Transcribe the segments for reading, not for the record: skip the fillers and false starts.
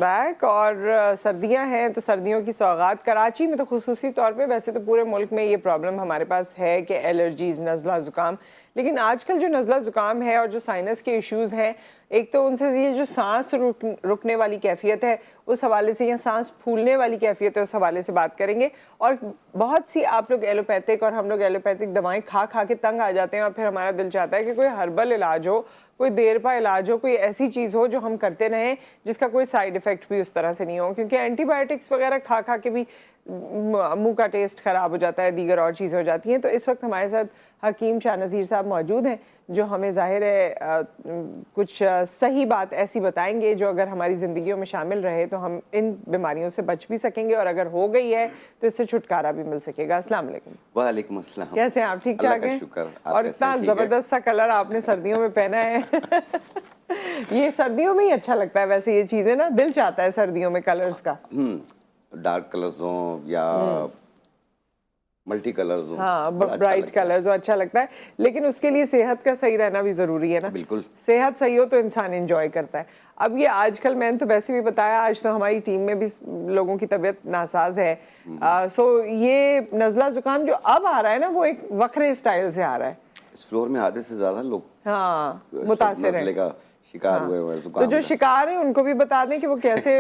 Back और सर्दियां हैं तो सर्दियों की सौगात कराची में तो खुसूसी तौर पे, वैसे तो पूरे मुल्क में ये प्रॉब्लम हमारे पास है कि एलर्जीज, नज़ला ज़ुकाम, लेकिन आजकल जो नज़ला ज़ुकाम है और जो साइनस के इश्यूज़ हैं, एक तो उनसे ये जो सांस रुकने वाली कैफियत है उस हवाले से, या सांस फूलने वाली कैफियत है उस हवाले से बात करेंगे। और बहुत सी आप लोग एलोपैथिक और हम लोग एलोपैथिक दवाएं खा खा के तंग आ जाते हैं और फिर हमारा दिल चाहता है कि कोई हर्बल इलाज हो, कोई देरपा इलाज हो, कोई ऐसी चीज़ हो जो हम करते रहें जिसका कोई साइड इफ़ेक्ट भी उस तरह से नहीं हो, क्योंकि एंटीबायोटिक्स वगैरह खा खा के भी मुंह का टेस्ट ख़राब हो जाता है, दीगर और चीज़ें हो जाती हैं। तो इस वक्त हमारे साथ हकीम शाह नज़ीर साहब मौजूद हैं जो हमें ज़ाहिर है कुछ सही बात ऐसी बताएंगे जो अगर हमारी ज़िंदगियों में शामिल रहे तो हम इन बीमारियों से बच भी सकेंगे और अगर हो गई है तो इससे छुटकारा भी मिल सकेगा। अस्सलाम वालेकुम। वालेकुम अस्सलाम। कैसे हैं आप? ठीक ठाक हैं? और इतना ज़बरदस्त सा कलर आपने सर्दियों में पहना है ये सर्दियों में ही अच्छा लगता है वैसे, ये चीज़ें ना दिल चाहता है सर्दियों में कलर्स का। डार्क कलर्स हो या मल्टी कलर्स हो, हाँ, बड़ा ब्राइट कलर्स हो, अच्छा लगता है, लेकिन उसके लिए सेहत का सही रहना भी जरूरी है ना। बिल्कुल, सेहत सही हो तो इंसान एंजॉय करता है। अब ये आजकल मैंने तो वैसे भी बताया, आज तो हमारी टीम में भी लोगों की तबीयत नासाज है। सो ये नज़ला जुकाम जो अब आ रहा है ना वो एक वखरे स्टाइल से आ रहा है। इस फ्लोर में आधे से ज्यादा लोग मुतासिर है, का शिकार हुए हुए हैं। तो जो शिकार हैं उनको भी बता दें कि वो कैसे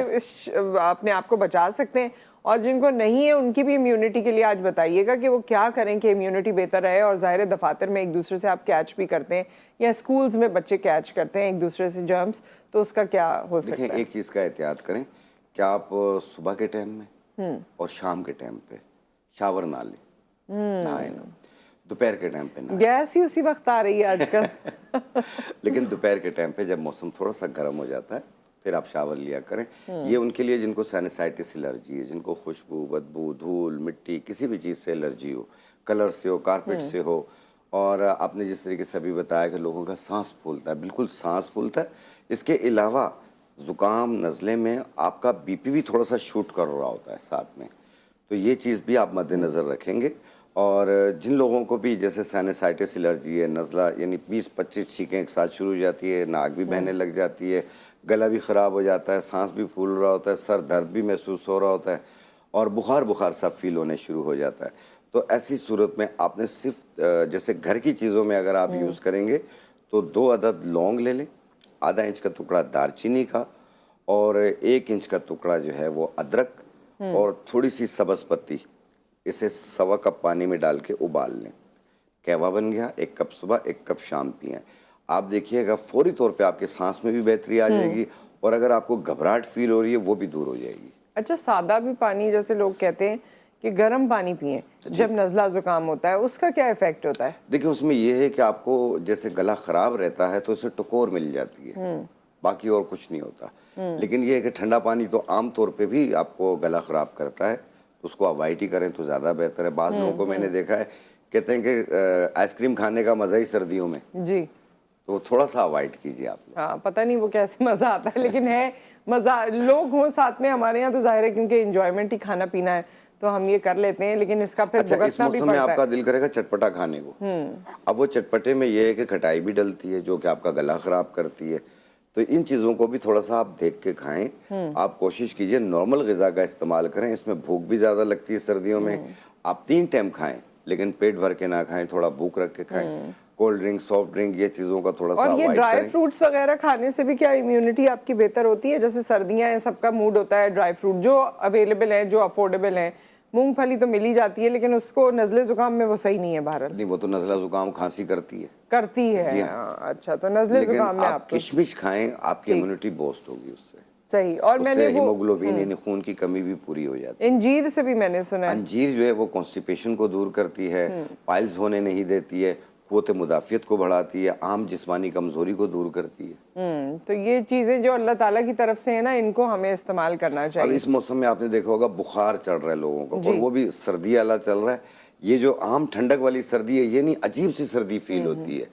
अपने आप को बचा सकते हैं, और जिनको नहीं है उनकी भी इम्यूनिटी के लिए आज बताइएगा कि वो क्या करें कि इम्यूनिटी बेहतर रहे। और ज़ाहिर दफातर में एक दूसरे से आप कैच भी करते हैं या स्कूल्स में बच्चे कैच करते हैं एक दूसरे से जर्म्स, तो उसका क्या हो सकता है? एक चीज़ का एहतियात करें कि आप सुबह के टाइम में और शाम के टाइम पे शावर ना लें, नहाए ना। दोपहर के टाइम पे ना, गैस ही उसी वक्त आ रही है आजकल लेकिन दोपहर के टाइम पे जब मौसम थोड़ा सा गर्म हो जाता है फिर आप शावर लिया करें। ये उनके लिए जिनको साइनसाइटिस एलर्जी है, जिनको खुशबू, बदबू, धूल, मिट्टी, किसी भी चीज़ से एलर्जी हो, कलर से हो, कारपेट से हो। और आपने जिस तरीके से अभी बताया कि लोगों का सांस फूलता है, बिल्कुल सांस फूलता है। इसके अलावा ज़ुकाम, नज़ले में आपका बीपी भी थोड़ा सा शूट कर रहा होता है साथ में, तो ये चीज़ भी आप मद्देनज़र रखेंगे। और जिन लोगों को भी जैसे साइनसाइटिस एलर्जी है, नज़ला यानी 20-25 छींकें एक साथ शुरू हो जाती है, नाक भी बहने लग जाती है, गला भी ख़राब हो जाता है, सांस भी फूल रहा होता है, सर दर्द भी महसूस हो रहा होता है और बुखार सा फील होने शुरू हो जाता है, तो ऐसी सूरत में आपने सिर्फ जैसे घर की चीज़ों में अगर आप यूज़ करेंगे तो 2 अदद लौंग ले लें, आधा इंच का टुकड़ा दालचीनी का और 1 इंच का टुकड़ा जो है वो अदरक और थोड़ी सी सब्ज़ पत्ती, इसे 1.25 कप पानी में डाल के उबाल लें। कहवा बन गया, 1 कप सुबह 1 कप शाम पिएं। आप देखिएगा फौरी तौर पे आपके सांस में भी बेहतरी आ जाएगी और अगर आपको घबराहट फील हो रही है वो भी दूर हो जाएगी। अच्छा, सादा भी पानी, जैसे लोग कहते हैं कि गर्म पानी पिएं जब नज़ला जुकाम होता है, उसका क्या इफेक्ट होता है? देखिए उसमें यह है कि आपको जैसे गला खराब रहता है तो इसे टकोर मिल जाती है, बाकी और कुछ नहीं होता। लेकिन यह है कि ठंडा पानी तो आम तौर पे भी आपको गला खराब करता है, तो उसको अवॉइड ही करें तो ज़्यादा बेहतर है। बाज़ लोगों को मैंने देखा है कहते हैं कि आइसक्रीम खाने का मज़ा ही सर्दियों में जी, तो थोड़ा सा अवॉइड कीजिए आप। हाँ, पता नहीं वो कैसे मज़ा आता है, लेकिन है मज़ा, लोग हों साथ में। हमारे यहाँ तो जाहिर है क्योंकि इंजॉयमेंट ही खाना पीना है तो हम ये कर लेते हैं, लेकिन इसका फिर अच्छा, इस मौसम में आपका दिल करेगा चटपटा खाने को। अब वो चटपटे में ये है कि खटाई भी डलती है जो कि आपका गला खराब करती है, तो इन चीज़ों को भी थोड़ा सा आप देख के खाएं। आप कोशिश कीजिए नॉर्मल ग़िज़ा का इस्तेमाल करें, इसमें भूख भी ज़्यादा लगती है सर्दियों में। आप 3 टाइम खाएं लेकिन पेट भर के ना खाएं, थोड़ा भूख रख के खाएं। कोल्ड ड्रिंक, सॉफ्ट ड्रिंक, ये चीज़ों का थोड़ा सा और ये अवॉइड ड्राई करें। फ्रूट्स वगैरह खाने से भी क्या इम्यूनिटी आपकी बेहतर होती है? जैसे सर्दियां हैं, सबका मूड होता है ड्राई फ्रूट जो अवेलेबल है, जो अफोर्डेबल है। मूंगफली तो मिल ही जाती है, लेकिन उसको नज़ले जुकाम में वो सही नहीं है बहरहाल। नहीं, वो तो नज़ला जुकाम खांसी करती है जी हाँ। अच्छा, तो नज़ले जुकाम में आप किशमिश खाएं, आपकी इम्यूनिटी बूस्ट होगी उससे। सही। और मैंने हीमोग्लोबिन यानी खून की कमी भी पूरी हो जाती है। अंजीर से भी मैंने सुना है, अंजीर जो है वो कॉन्स्टिपेशन को दूर करती है, पाइल्स होने नहीं देती है, क़ुव्वत मुदाफ़ियत को बढ़ाती है, आम जिस्मानी कमज़ोरी को दूर करती है। तो ये चीज़ें जो अल्लाह ताला की तरफ से है ना, इनको हमें इस्तेमाल करना चाहिए। अब इस मौसम में आपने देखा होगा बुखार चढ़ रहा है लोगों को, और वो भी सर्दी वाला चल रहा है। ये जो आम ठंडक वाली सर्दी है ये नहीं, अजीब सी सर्दी फील होती है,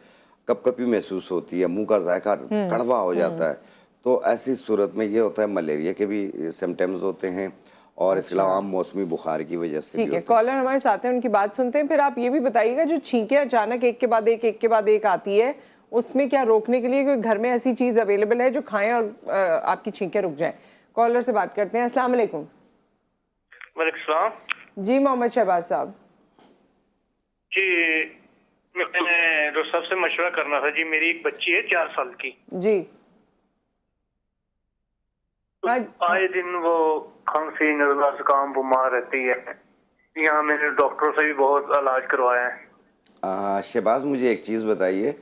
कपकपी महसूस होती है, मुंह का जायका कड़वा हो जाता है। तो ऐसी सूरत में ये होता है, मलेरिया के भी सिम्टम्स होते हैं और इसके अलावा आम मौसमी बुखार की वजह से। ठीक है, कॉलर हमारे साथ हैं, उनकी बात सुनते हैं। फिर आप ये भी बताइएगा जो छींकें अचानक एक के बाद एक आती है, उसमें क्या रोकने के लिए कोई घर में ऐसी चीज़ अवेलेबल है जो खाएं और आपकी छींकें रुक जाएं? कॉलर से बात करते हैं। अस्सलाम वालेकुम। वालेकुम सलाम। जी मोहम्मद शहबाज साहब। जी मैंने डॉक्टर साहब से मशवरा करना था जी। मेरी एक बच्ची है 4 साल की। जी तो आए दिन वो खांसी नजला जुकाम बीमार रहती है। यहाँ मैंने डॉक्टरों से भी बहुत इलाज करवाया है। शहबाज, मुझे एक चीज़ बताइए,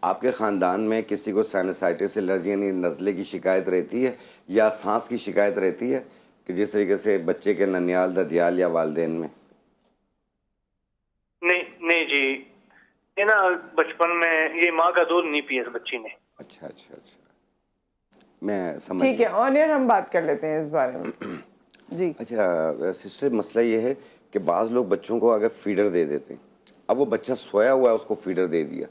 आपके ख़ानदान में किसी को साइनसाइटिस एलर्जी यानी नज़ले की शिकायत रहती है या सांस की शिकायत रहती है कि जिस तरीके से बच्चे के ननियाल ददियाल या वालदेन में? नहीं नहीं जी, ये ना बचपन में ये माँ का दूध नहीं पिया इस बच्ची ने। अच्छा अच्छा अच्छा, मैं समझ ठीक है, गया। ऑन एयर हम बात कर लेते हैं इस बारे में। जी अच्छा सिस्टर, मसला ये है कि बाज़ लोग बच्चों को अगर फीडर दे देते हैं, अब वो बच्चा सोया हुआ है उसको फीडर दे दिया,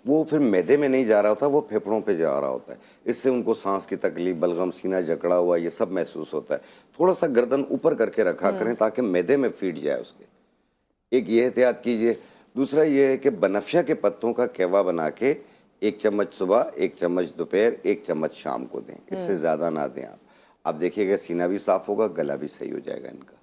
वो फिर मैदे में नहीं जा रहा होता, वो फेफड़ों पे जा रहा होता है। इससे उनको सांस की तकलीफ, बलगम, सीना जकड़ा हुआ, ये सब महसूस होता है। थोड़ा सा गर्दन ऊपर करके रखा करें ताकि मैदे में फीड जाए उसके। एक ये एहतियात कीजिए। दूसरा ये है कि बनफशा के पत्तों का कहवा बना के 1 चम्मच सुबह, 1 चम्मच दोपहर, 1 चम्मच शाम को दें। इससे ज़्यादा ना दें आप देखिएगा सीना भी साफ़ होगा, गला भी सही हो जाएगा इनका।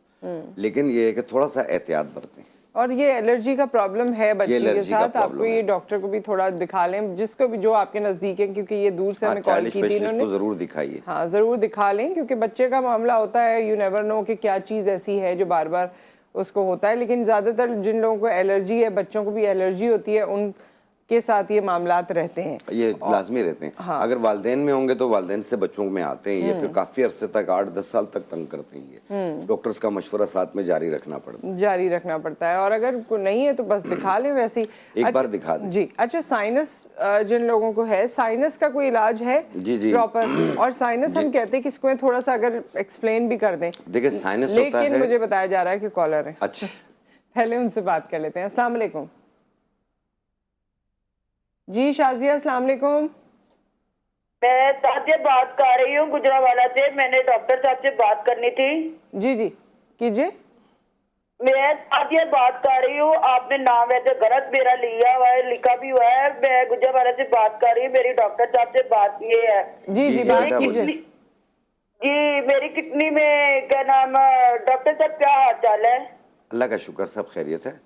लेकिन ये है कि थोड़ा सा एहतियात बरतें। और ये एलर्जी का प्रॉब्लम है बच्ची के एलर्जी का साथ, आपको प्रॉब्लम ये है। डॉक्टर को भी थोड़ा दिखा लें, जिसको भी जो आपके नज़दीक है, क्योंकि ये दूर से हाँ, हमें कॉल चाइल्ड की थी स्पेशलिस्ट इन्होंने। को ज़रूर दिखाइए। हाँ ज़रूर दिखा लें, क्योंकि बच्चे का मामला होता है, यू नेवर नो कि क्या चीज़ ऐसी है जो बार बार उसको होता है। लेकिन ज़्यादातर जिन लोगों को एलर्जी है, बच्चों को भी एलर्जी होती है, उनके साथ ये मामलात रहते हैं, ये लाजमी रहते हैं। हाँ। अगर वालदेन में होंगे तो वालदेन से बच्चों में आते हैं, ये फिर काफ़ी अरसे तक 8-10 साल तक तंग करते हैं। ये डॉक्टर्स का मशवरा साथ में जारी रखना पड़ता है। जारी रखना पड़ता है। और अगर नहीं है तो बस दिखा लें वैसे ही। एक बार दिखा दें। जी अच्छा, साइनस जिन लोगों को है, साइनस का कोई इलाज है जी जी प्रॉपर? और साइनस हम कहते हैं किसको है, थोड़ा सा अगर एक्सप्लेन भी कर दें। देखिए साइनस होता लेकिन है। मुझे बताया जा रहा है कि कॉलर है। अच्छा, पहले उनसे बात कर लेते हैं। अस्सलाम वालेकुम। जी शाजिया, अस्सलाम वालेकुम। मैं साजिया बात कर रही हूँ गुजरावाला से। मैंने डॉक्टर साहब से बात करनी थी। जी जी कीजिए। मैं साजिया बात कर रही हूँ। आपने नाम वैसे गलत मेरा लिया हुआ है, लिखा भी हुआ है। मैं गुजरावाला से बात कर रही हूँ। मेरी डॉक्टर साहब से बात ये है। जी जी बात बेटा, कीजिए। जी मेरी किडनी में क्या नाम, डॉक्टर साहब क्या हाल चाल है? अल्लाह का शुक्र, सब खैरियत है।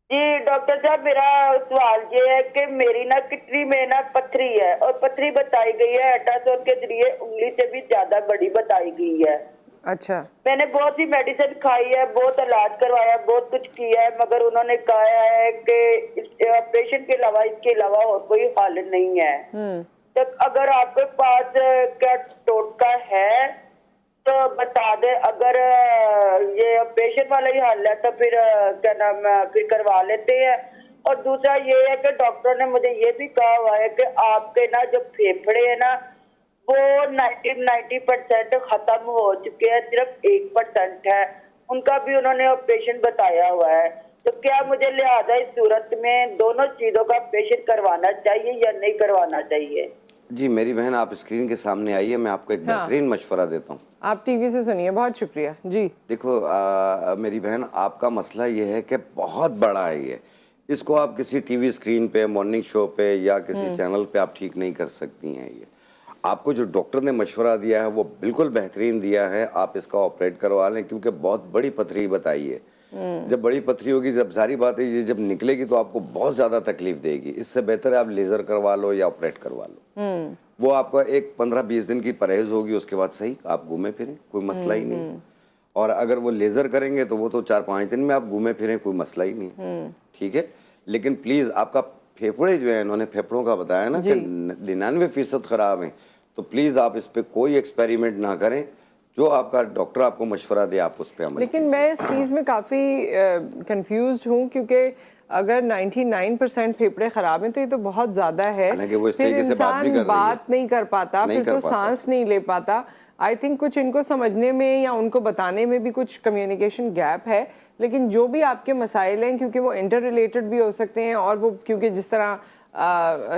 जी डॉक्टर साहब, मेरा सवाल ये है कि मेरी ना किडनी में ना पथरी है, और पथरी बताई गई है अल्ट्रासाउंड के जरिए उंगली से भी ज्यादा बड़ी बताई गई है। अच्छा मैंने बहुत सी मेडिसिन खाई है, बहुत इलाज करवाया, बहुत कुछ किया है, मगर उन्होंने कहा है कि ऑपरेशन के अलावा इसके अलावा और कोई हल नहीं है। तो अगर आपके पास क्या टोटका है तो बता दे। अगर ये ऑपरेशन वाला ही हल है तो फिर क्या नाम फिर करवा लेते हैं। और दूसरा ये है कि डॉक्टर ने मुझे ये भी कहा हुआ है कि आपके ना जो फेफड़े है ना वो 90% खत्म हो चुके हैं, सिर्फ 1% है। उनका भी उन्होंने ऑपरेशन बताया हुआ है। तो क्या मुझे लिहाजा इस सूरत में दोनों चीजों का ऑपरेशन करवाना चाहिए या नहीं करवाना चाहिए? जी मेरी बहन, आप स्क्रीन के सामने आइए, मैं आपको एक हाँ। बेहतरीन मशवरा देता हूँ। आप टीवी से सुनिए। बहुत शुक्रिया जी। देखो मेरी बहन, आपका मसला ये है कि बहुत बड़ा है ये। इसको आप किसी टीवी स्क्रीन पे, मॉर्निंग शो पे या किसी चैनल पे आप ठीक नहीं कर सकती हैं। ये आपको जो डॉक्टर ने मशवरा दिया है वो बिल्कुल बेहतरीन दिया है। आप इसका ऑपरेट करवा लें, क्योंकि बहुत बड़ी पथरी बताई है। जब बड़ी पथरी होगी, जब सारी बात है ये जब निकलेगी तो आपको बहुत ज़्यादा तकलीफ देगी। इससे बेहतर है आप लेज़र करवा लो या ऑपरेट करवा लो। वो आपका एक 15-20 दिन की परहेज होगी, उसके बाद सही आप घूमे फिरें, कोई मसला ही नहीं है। और अगर वो लेज़र करेंगे तो वो तो 4-5 दिन में आप घूमे फिरें, कोई मसला ही नहीं है। ठीक है, लेकिन प्लीज़ आपका फेफड़े जो है, इन्होंने फेफड़ों का बताया ना कि 99% ख़राब हैं, तो प्लीज़ आप इस पर कोई एक्सपेरिमेंट ना करें। जो आपका डॉक्टर आपको मशवरा दे आप उस पर अमल लेकिन कीजिए। मैं इस चीज़ में काफ़ी कंफ्यूज्ड हूँ, क्योंकि अगर 99% फेफड़े ख़राब हैं तो ये तो बहुत ज़्यादा है। हालांकि वो इस फिर तरीके से बात भी कर रही है। बात नहीं कर पाता, नहीं फिर कर तो पाता। सांस नहीं ले पाता। आई थिंक कुछ इनको समझने में या उनको बताने में भी कुछ कम्युनिकेशन गैप है। लेकिन जो भी आपके मसाइल हैं, क्योंकि वो इंटर रिलेटेड भी हो सकते हैं, और वो क्योंकि जिस तरह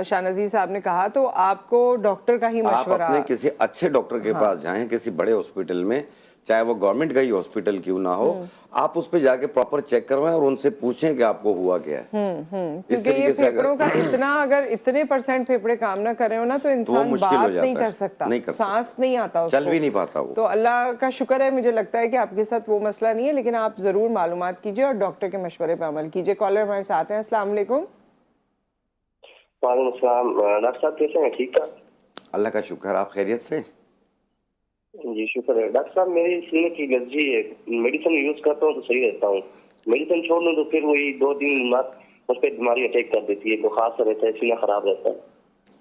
शाहनज़ीर साहब ने कहा, तो आपको डॉक्टर का ही आप मशवरा। अपने किसी अच्छे डॉक्टर के पास जाएं, किसी बड़े हॉस्पिटल में, चाहे वो गवर्नमेंट का ही हॉस्पिटल क्यों ना हो, आप उस पे जाके प्रॉपर चेक करवाएं और उनसे पूछें कि आपको हुआ क्या है। इस क्योंकि ये तरीके से फेफड़ों का इतना, अगर इतने % फेफड़े काम ना कर रहे हो ना, तो इंसान मुश्किल हो बात जाता नहीं है, कर सकता, नहीं कर सकता। सांस नहीं आता उसको, चल भी नहीं पाता वो। तो अल्लाह का शुक्र है, मुझे लगता है कि आपके साथ वो मसला नहीं है, लेकिन आप जरूर मालूमात कीजिए और डॉक्टर के मशवरे पर अमल कीजिए। कॉलर हमारे साथ हैं। अस्सलाम वालेकुम। वालेकुम सलाम। डॉक्टर साहब कैसे हैं? ठीक ठाक? अल्लाह का शुक्र। आप खैरियत से? जी शुक्र है। डॉक्टर साहब मेरी सीने की एलर्जी है, मेडिसिन यूज करता हूँ तो सही रहता हूँ, मेडिसिन छोड़ दूँ तो फिर वही 2 दिन बाद उस पर बीमारी अटैक कर देती है, बुखार सा रहता है, सीना खराब रहता है।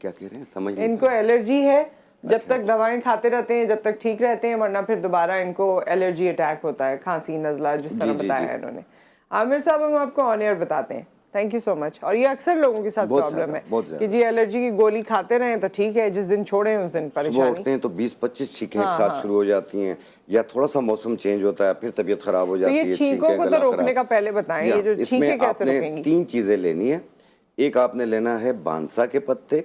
क्या कह रहे हैं, समझ नहीं इनको पाया। एलर्जी है, जब अच्छा, तक दवाएं खाते रहते हैं जब तक ठीक रहते हैं, वरना फिर दोबारा इनको एलर्जी अटैक होता है, खांसी नजला जिस तरह जी, जी, बताया जी। है इन्होंने। आमिर साहब, हम आपको ऑन एयर बताते हैं। Thank you so much. और ये अक्सर लोगों के साथ बहुत प्रॉब्लम ज्यादा, है बहुत कि ज्यादा। जी एलर्जी की गोली खाते रहें तो ठीक है, जिस दिन छोड़ें उस दिन सुबह परेशानी। उठते हैं तो 20-25 छींकें एक हाँ, साथ हाँ। शुरू हो जाती हैं, या थोड़ा सा मौसम चेंज होता है फिर तबीयत खराब हो तो जाती ये है, छींकों छींकें, को तो गला रोकने खराब। का पहले बताएं, जी ये हाँ, जो इसमें छींकें कैसे आपने रुकेंगी? 3 चीजें लेनी है। एक आपने लेना है बांसा के पत्ते,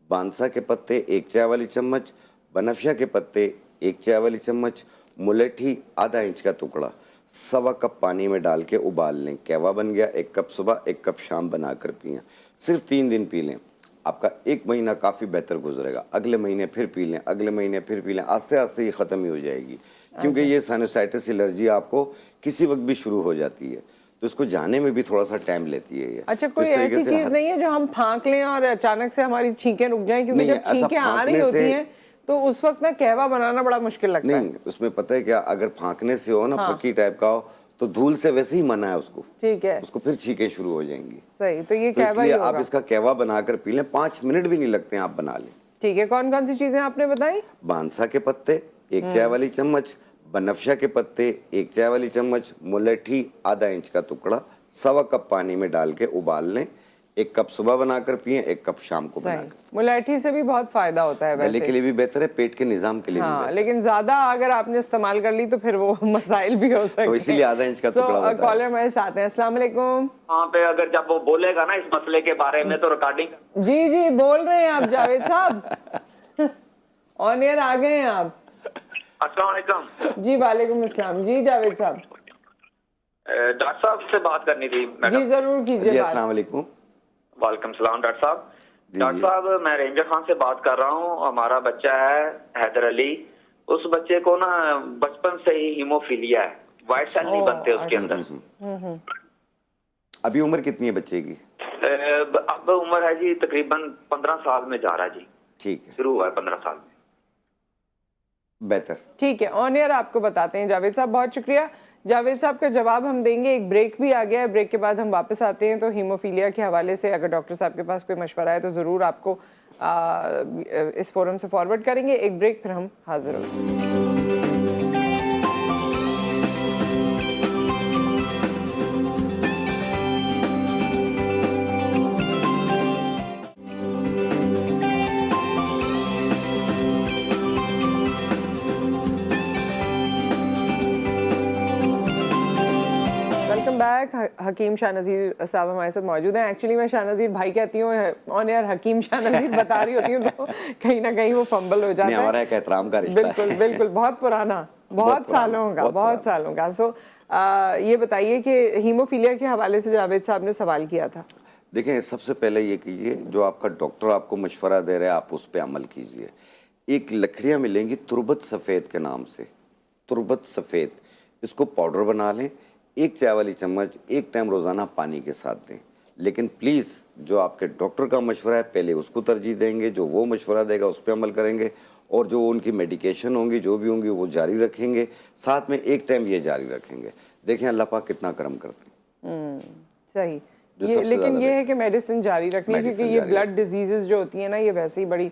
बांसा के पत्ते 1 चाय वाली चम्मच, बनफशा के पत्ते 1 चाय वाली चम्मच, मुलेठी आधा इंच का टुकड़ा, 1.25 कप पानी में डाल के उबाल लें। कहवा बन गया। 1 कप सुबह 1 कप शाम बनाकर पिएं। सिर्फ 3 दिन पी लें, आपका 1 महीना काफ़ी बेहतर गुजरेगा। अगले महीने फिर पी लें, अगले महीने फिर पी लें, आस्ते आस्ते ये ख़त्म ही हो जाएगी। क्योंकि ये साइनसाइटिस एलर्जी आपको किसी वक्त भी शुरू हो जाती है, तो इसको जाने में भी थोड़ा सा टाइम लेती है ये। अच्छा, तो कोई इस तरीके ऐसी से चीज नहीं है जो हम फांक लें और अचानक से हमारी छींकें रुक जाएं? क्योंकि नहीं जब है, ऐसा छींकें आ रही फांकने होती से हैं तो उस वक्त ना कहवा बनाना बड़ा मुश्किल लगता है। नहीं, उसमें पता है क्या, अगर फांकने से हो ना, हाँ। फकी टाइप का हो, तो धूल से वैसे ही मना है उसको, ठीक है, उसको फिर छींकें शुरू हो जाएंगी। सही, तो ये तो कहवा ही इसलिए आप होगा। इसका कहवा बनाकर पी लें, 5 मिनट भी नहीं लगते हैं, आप बना लें। ठीक है, कौन कौन सी चीजें आपने बताई? बांसा के पत्ते 1 चाय वाली चम्मच, बनफशा के पत्ते 1 चाय वाली चम्मच, मुलेठी आधा इंच का टुकड़ा, 1.25 कप पानी में डाल के उबाल लें। 1 कप सुबह बनाकर पिएं, 1 कप शाम को सही, बनाकर। मुलेठी से भी बहुत फायदा होता है गले के वैसे। लिए भी बेहतर है, पेट के निजाम के लिए भी हाँ, बेहतर लेकिन ज्यादा अगर आपने इस्तेमाल कर ली तो फिर वो मसाइल भी हो सकते हैं, तो इसीलिए आधा इंच का टुकड़ा बताया। कॉलर हमारे साथ हैं। अस्सलाम वालेकुम। वहाँ पे अगर जब वो बोलेगा ना इस मसले के बारे में तो रिकॉर्डिंग जी जी, बोल रहे हैं आप जावेद साहब, ऑन एयर आ गए हैं आप। अस्सलाम वालेकुम। जी वालेकुम अस्सलाम। जी जावेद साहब, डॉक्टर साहब से बात करनी थी जी मैडम। जरूर जी, कीजिए अस्सलाम बात। वालेकुम। वालेकुम सलाम डॉक्टर साहब। जी, डॉक्टर जी। साहब, मैं रेंजर खान से बात कर रहा हूँ। हमारा बच्चा है हैदर अली, उस बच्चे को ना बचपन से ही हीमोफीलिया है, व्हाइट सेल नहीं बनते उसके अंदर। अभी उम्र कितनी है बच्चे की? अब उम्र है जी तकरीबन 15 साल में जा रहा है जी, ठीक है, शुरू हुआ है 15 साल में। बेहतर। ठीक है, ऑन एयर आपको बताते हैं जावेद साहब। बहुत शुक्रिया। जावेद साहब का जवाब हम देंगे, एक ब्रेक भी आ गया है, ब्रेक के बाद हम वापस आते हैं। तो हीमोफीलिया के हवाले से अगर डॉक्टर साहब के पास कोई मशवरा है तो ज़रूर आपको इस फोरम से फॉरवर्ड करेंगे। एक ब्रेक, फिर हम हाजिर होंगे। Welcome back. हकीम शाह नज़ीर साहब हमारे साथ मौजूद हैं। एक्चुअली मैं शाह नज़ीर भाई कहती हूँ, ऑन एयर हकीम शाह नज़ीर बता रही होती हूँ, तो कहीं ना कहीं वो फंबल हो जाता नहीं, है। हमारा एक एहतराम का रिश्ता बिल्कुल है। बिल्कुल, बहुत पुराना, बहुत सालों का, बहुत सालों का। सो ये बताइए कि हीमोफीलिया के हवाले से जावेद साहब ने सवाल किया था। देखें, सबसे पहले ये कीजिए, जो आपका डॉक्टर आपको मशवरा दे रहा है आप उस पर अमल कीजिए। एक लकड़ियाँ मिलेंगी तुरबत सफ़ेद के नाम से, तुरबत सफ़ेद, इसको पाउडर बना लें। 1 चाय वाली चम्मच 1 टाइम रोज़ाना पानी के साथ दें। लेकिन प्लीज़ जो आपके डॉक्टर का मशवरा है पहले उसको तरजीह देंगे, जो वो मशवरा देगा उस पर अमल करेंगे, और जो उनकी मेडिकेशन होंगी जो भी होंगी वो जारी रखेंगे, साथ में 1 टाइम ये जारी रखेंगे। देखें अल्लाह पाक कितना करम करते हैं। सही। जो ये सबसे लेकिन ज़्यादा ये है कि मेडिसिन जारी रखनी, क्योंकि मेडिसिन ये जारी ब्लड डिजीजेस जो होती हैं ना, ये वैसे ही बड़ी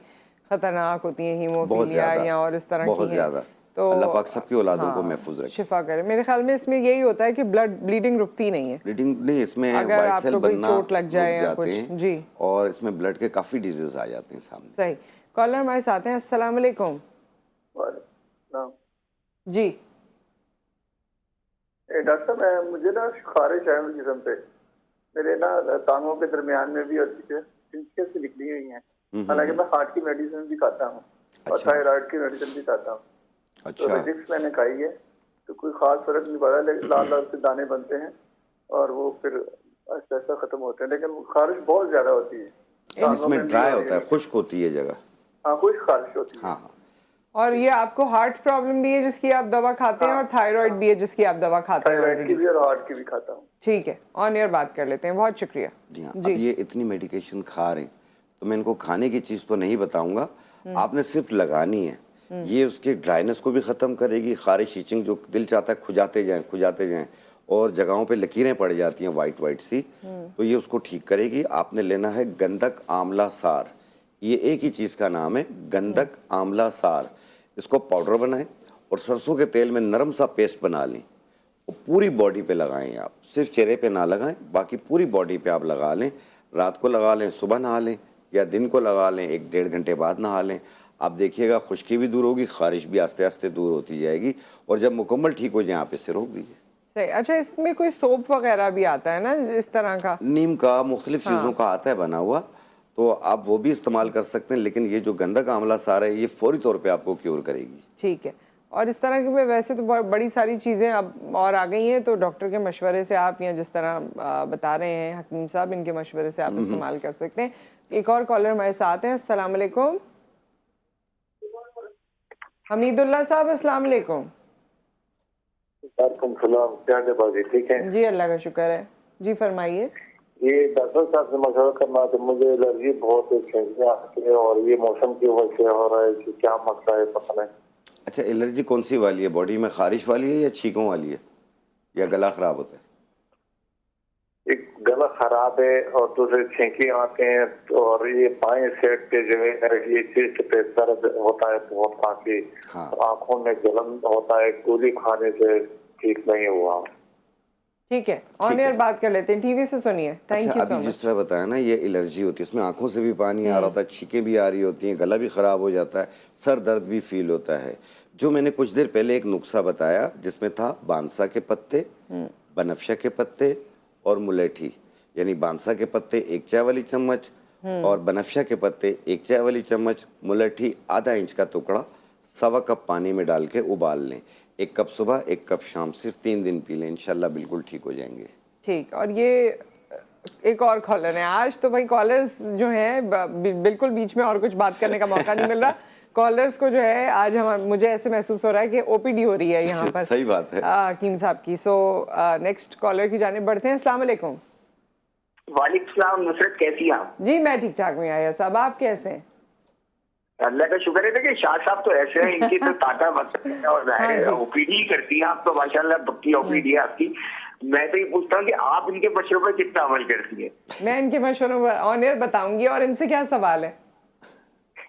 खतरनाक होती हैं, बहुत हीमोफीलिया ज़्यादा, या और इस तरह बहुत की हैं। ज़्यादा। तो अल्लाह पाक सबकी औलादों को महफूज रखे, शिफा करे। मेरे ख्याल में इसमें यही होता है कि ब्लड ब्लीडिंग रुकती नहीं है। ब्लीडिंग नहीं, इसमें अगर वाइट सेल आपको कोई बनना चोट लग जाए रुक या जाते कुछ। हैं, जी, और इसमें ब्लड के काफ़ी डिजीज आ जाते हैं सामने। सही। कॉलर हमारे साथ हैं। अस्सलाम वालेकुम। जी डॉक्टर साहब, मुझे ना खारिश है जिस्म पे, मेरे ना टांगों के दरमियान में भी और चिंचियाँ सी निकली हुई हैं। हालांकि मैं हार्ट की मेडिसिन भी खाता हूँ और अच्छा। थायराइड की मेडिसिन भी खाता हूँ। अच्छा। तो डिप्स मैंने खाई है तो कोई खास फर्क नहीं पड़ा, लेकिन लाल लाल से दाने बनते हैं और वो फिर ऐसा ऐसा खत्म होते हैं, लेकिन खारिश बहुत ज्यादा होती है। टांगों इसमें में भी ड्राई और होता है, ये- खुश्क होती है जगह। हाँ कुछ खारिश होती है। हाँ हाँ। और ये आपको हार्ट प्रॉब्लम भी है जिसकी आप दवा खाते हैं, और थायराइड भी है जिसकी आप दवा खाते हैं थायराइड की ऑलरेडी? भी और हार्ट की भी खाता हूँ। ठीक है, ऑन एयर बात कर लेते हैं। बहुत शुक्रिया जी हाँ। जी। अब ये इतनी मेडिकेशन खा रहे हैं तो मैं इनको खाने की चीज़ तो नहीं बताऊंगा, आपने सिर्फ लगानी है। ये उसके ड्राइनेस को भी ख़त्म करेगी, खारिश इचिंग जो दिल चाहता है खुजाते जाएं और जगहों पे लकीरें पड़ जाती हैं वाइट वाइट सी, तो ये उसको ठीक करेगी। आपने लेना है गंधक आंवला सार, ये एक ही चीज़ का नाम है, गंधक आंवला सार। इसको पाउडर बनाएं और सरसों के तेल में नरम सा पेस्ट बना लें और पूरी बॉडी पे लगाएं। आप सिर्फ चेहरे पे ना लगाएं, बाकी पूरी बॉडी पे आप लगा लें। रात को लगा लें, सुबह नहा लें, या दिन को लगा लें, 1-1.5 घंटे बाद नहा लें। आप देखिएगा खुश्की भी दूर होगी, खारिश भी आस्ते आस्ते दूर होती जाएगी, और जब मुकम्मल ठीक हो जाए आप इसे रोक दीजिए। सही। अच्छा, इसमें कोई सोप वगैरह भी आता है ना इस तरह का? नीम का, मुख्तलिफ चीज़ों का आता है बना हुआ, तो आप वो भी इस्तेमाल कर सकते हैं, लेकिन ये जो गंधक आंवला सार है ये फौरी तौर पे आपको क्योर करेगी। ठीक है। और इस तरह की में वैसे तो बहुत बड़ी सारी चीज़ें अब और आ गई हैं, तो डॉक्टर के मशवरे से आप, या जिस तरह बता रहे हैं हकीम साहब, इनके मशवरे से आप इस्तेमाल कर सकते हैं। एक और कॉलर हमारे साथ हैं। अस्सलाम वालेकुम हमीदुल्लाह साहब, अस्सलाम वालेकुम। क्या बाजी ठीक है जी, अल्लाह का शुक्र है। जी फरमाइए। ये डॉक्टर साहब से मशवरा करना तो मुझे एलर्जी बहुत है और ये मौसम की वजह से हो रहा है कि क्या मसला है पता नहीं। अच्छा, एलर्जी कौन सी वाली है? बॉडी में खारिश वाली है या छींकों वाली है, या गला खराब होता है? एक गला खराब है और दूसरे छींके आते हैं, और ये बाएं साइड पे जो है ये चेस्ट पे दर्द होता है बहुत, खांसी, हाँ। आंखों में जलन होता है, गोली खाने से ठीक नहीं हुआ। ठीक है, ऑन एयर बात कर लेते हैं, टीवी से सुनिए। थैंक अच्छा, यू सो अभी जिस मच। तरह बताया ना, ये एलर्जी होती है, इसमें आंखों से भी पानी आ रहा होता है, छींकें भी आ रही होती हैं, गला भी ख़राब हो जाता है, सर दर्द भी फील होता है। जो मैंने कुछ देर पहले एक नुस्खा बताया जिसमें था बांसा के पत्ते, बनफशा के पत्ते और मुलेठी, यानी बांसा के पत्ते 1 चाय वाली चम्मच और बनफशा के पत्ते 1 चाय वाली चम्मच, मुलेठी आधा इंच का टुकड़ा 1.25 कप पानी में डाल के उबाल लें। 1 कप सुबह, 1 कप शाम, सिर्फ 3 दिन पी लें, इंशाल्लाह बिल्कुल ठीक हो जाएंगे। ठीक। और ये एक और कॉलर है आज, तो भाई कॉलर्स जो हैं बिल्कुल बीच में और कुछ बात करने का मौका नहीं मिल रहा। कॉलर्स को जो है आज मुझे ऐसे महसूस हो रहा है कि ओपीडी हो रही है यहाँ पर। सही बात है हकीम साहब की। सो नेक्स्ट कॉलर की जाने बढ़ते हैं। अस्सलाम वालेकुम। वालेकुम सलाम। नुसरत, कैसी हैं आप? जी मैं ठीक ठाक हूँ आया साहब, आप कैसे हैं? अल्लाह का शुक्र है। देखिए शाह साहब तो ऐसे हैं, इनकी तो ताका मत है, और ओपीडी करती हैं आप तो माशाल्लाह, पक्की ओपीडी है आपकी। मैं तो ये पूछता हूँ कि आप इनके मशवरों पर कितना अमल करती है? मैं इनके मशवरों पर ऑन एयर बताऊंगी। और इनसे क्या सवाल है?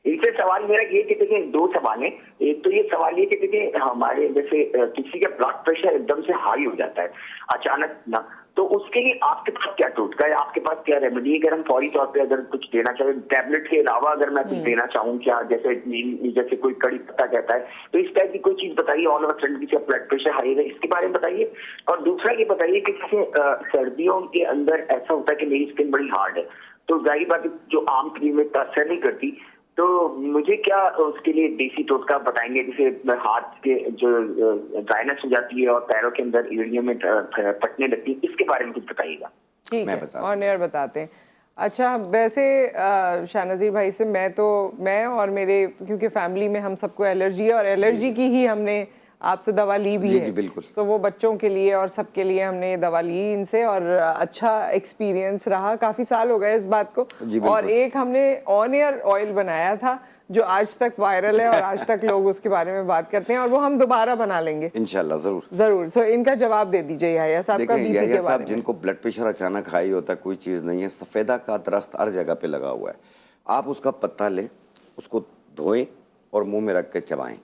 इनसे सवाल मेरा ये कि देखिए 2 सवाल है। एक तो ये सवाल ये कि देखिए हमारे जैसे किसी का ब्लड प्रेशर एकदम से हाई हो जाता है अचानक ना, तो उसके लिए आपके पास क्या टोटका है, आपके पास क्या रेमेडी है? अगर हम फौरी तौर पे अगर कुछ देना चाहें, टैबलेट के अलावा अगर मैं कुछ देना चाहूँ क्या, जैसे कोई कड़ी पत्ता कहता है, तो इस टाइप की कोई चीज बताइए। ऑल ओवर सडन किसी का ब्लड प्रेशर हाई है, इसके बारे में बताइए। और दूसरा ये बताइए कि जैसे सर्दियों के अंदर ऐसा होता है कि मेरी स्किन बड़ी हार्ड है, तो जाहिर बात है जो आम क्रीम में असर नहीं करती, तो मुझे क्या उसके लिए देसी टोटका बताएंगे? जैसे हाथ के जो ड्राइनेस हो जाती है और पैरों के अंदर एड़ियों में पटने लगती है, इसके बारे में कुछ बताइएगा। ठीक है, ऑन एयर बताते हैं। अच्छा, वैसे शाहनज़ीर भाई से मैं और मेरे, क्योंकि फैमिली में हम सबको एलर्जी है, और एलर्जी की ही हमने आपसे दवा ली भी है। बिल्कुल। तो वो बच्चों के लिए और सबके लिए हमने ये दवा ली इनसे, और अच्छा एक्सपीरियंस रहा। काफ़ी साल हो गए इस बात को। और एक हमने ऑन एयर ऑयल बनाया था जो आज तक वायरल है और आज तक लोग उसके बारे में बात करते हैं, और वो हम दोबारा बना लेंगे इंशाल्लाह। जरूर। सो इनका जवाब दे दीजिए याहिया साहब का, बीपी के बारे में। जिनको ब्लड प्रेशर अचानक हाई होता है, कोई चीज़ नहीं है, सफ़ेदा का दरख्त हर जगह पे लगा हुआ है, आप उसका पत्ता लें, उसको धोएं और मुंह में रख के चबाएं।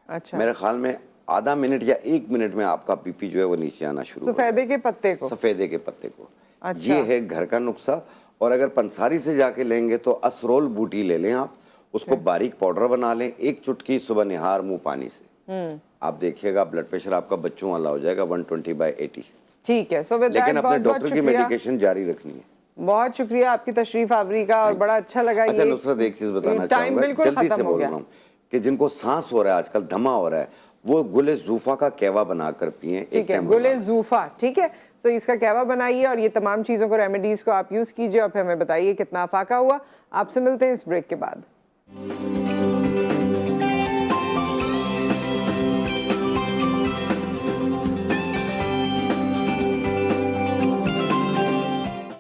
अच्छा। मेरे ख्याल में आधा मिनट या 1 मिनट में आपका बीपी जो है वो नीचे आना शुरू हो। सफ़ेदे के पत्ते को? सफ़ेदे के पत्ते को। अच्छा। ये है घर का नुस्खा। और अगर पंसारी से जाके लेंगे तो असरोल बूटी ले लें आप, उसको बारीक पाउडर बना लें, 1 चुटकी सुबह निहार मुंह पानी से, आप देखिएगा ब्लड प्रेशर आपका बच्चों वाला हो जाएगा 120/80। ठीक है। लेकिन अपने डॉक्टर की मेडिकेशन जारी रखनी है। बहुत शुक्रिया आपकी तशरीफ आवरी का, और बड़ा अच्छा लगा। अच्छा नुसरत, एक चीज बताना चाहूंगा, जल्दी से बोल रहा हूँ कि जिनको सांस हो रहा है आजकल, दमा हो रहा है, वो गुले जूफा का कहवा बनाकर पिए। ठीक है, गुले जूफा, ठीक है। सो इसका कहवा बनाइए और ये तमाम चीज़ों को, रेमेडीज़ को आप यूज़ कीजिए और फिर हमें बताइए कितना फाका हुआ। आपसे मिलते हैं इस ब्रेक के बाद।